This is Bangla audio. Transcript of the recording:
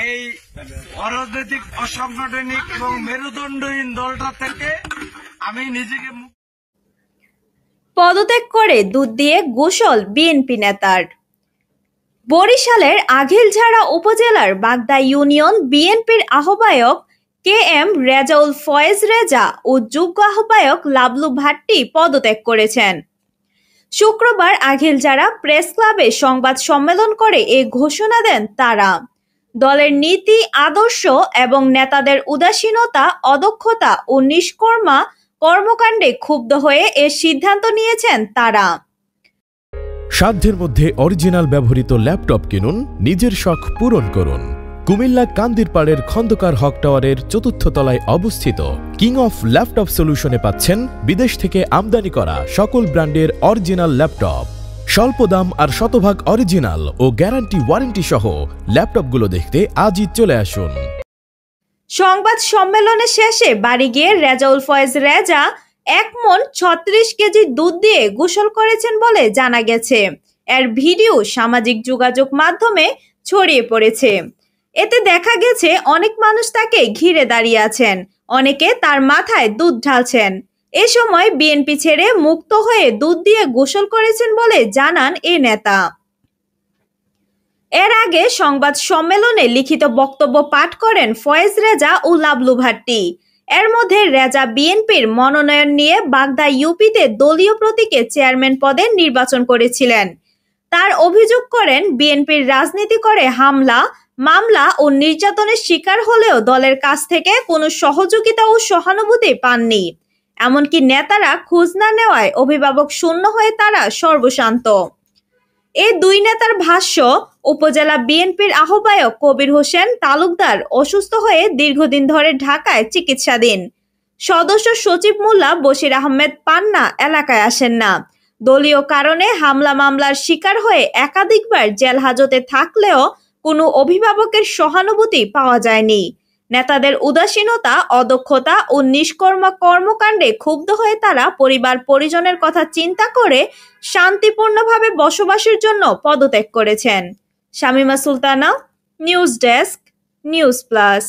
এই অরাজনৈতিক অসাংগঠনিক এবং মেরুদণ্ডহীন দলটা থেকে আমি নিজেকে পদত্যাগ করে দুধ দিয়ে গোসল বিএনপি নেতার। বরিশালের আগিলঝাড়া উপজেলার বাগদা ইউনিয়ন বিএনপির আহ্বায়ক কে এম রেজাউল ফয়েজ রেজা ও যুগ্ম আহ্বায়ক লাবলু ভাট্টি পদত্যাগ করেছেন। শুক্রবার আগিলঝাড়া প্রেস ক্লাবে সংবাদ সম্মেলন করে এ ঘোষণা দেন তারা। দলের নীতি আদর্শ এবং নেতাদের উদাসীনতা, অদক্ষতা ও নিষ্কর্মা কর্মকাণ্ডে ক্ষুব্ধ হয়ে এ সিদ্ধান্ত নিয়েছেন তারা। সাধ্যের মধ্যে অরিজিনাল ব্যবহৃত ল্যাপটপ কিনুন, নিজের শখ পূরণ করুন। কুমিল্লা কান্দিরপাড়ের খন্দকার হক টাওয়ারের ৪র্থ তলায় অবস্থিত কিং অফ ল্যাপটপ সলিউশনে পাচ্ছেন বিদেশ থেকে আমদানি করা সকল ব্র্যান্ডের অরিজিনাল ল্যাপটপ। স্বল্প দাম আর শতভাগ অরিজিনাল ও গ্যারান্টি ওয়ারেন্টি সহ ল্যাপটপগুলো দেখতে আজই চলে আসুন। সংবাদ সম্মেলনের শেষে বাড়ি গিয়ে রেজাউল ফয়েজ রেজা ১ মণ ৩৬ কেজি দুধ দিয়ে গোসল করেছেন বলে জানা গেছে। এর ভিডিও সামাজিক যোগাযোগ মাধ্যমে ছড়িয়ে পড়েছে। এতে দেখা গেছে অনেক মানুষ তাকে ঘিরে দাঁড়িয়ে আছেন, অনেকে তার মাথায় দুধ ঢালছেন। এ সময় বিএনপি ছেড়ে মুক্ত হয়ে দুধ দিয়ে গোসল করেছেন বলে জানান এ নেতা। এর আগে সংবাদ সম্মেলনে লিখিত বক্তব্য পাঠ করেন ফয়েজ রেজা ও লাবলু ভাট্টি। এর মধ্যে রেজা বিএনপির মনোনয়ন নিয়ে বাগদা ইউপিতে দলীয় প্রতীকে চেয়ারম্যান পদে নির্বাচন করেছিলেন। তার অভিযোগ করেন বিএনপির রাজনীতি করে হামলা, মামলা ও নির্যাতনের শিকার হলেও দলের কাছ থেকে কোনো সহযোগিতা ও সহানুভূতি পাননি। এমনকি নেতারা খোঁজ না নেওয়ায় অভিভাবক শূন্য হয়ে তারা সর্বশান্ত। এই দুই নেতার ভাষ্য, উপজেলা বিএনপির আহ্বায়ক কবির হোসেন তালুকদার অসুস্থ হয়ে দীর্ঘদিন ধরে ঢাকায় চিকিৎসাধীন। সদস্য সচিব মোল্লা বশির আহমেদ পান্না এলাকায় আসেন না। দলীয় কারণে হামলা মামলার শিকার হয়ে একাধিকবার জেল হাজতে থাকলেও কোনো অভিভাবকের সহানুভূতি পাওয়া যায়নি। নেতাদের উদাসীনতা, অদক্ষতা ও নিষ্কর্মা কর্মকাণ্ডে ক্ষুব্ধ হয়ে তারা পরিবার পরিজনের কথা চিন্তা করে শান্তিপূর্ণভাবে বসবাসের জন্য পদত্যাগ করেছেন। Shamima Sultana, news desk, news plus.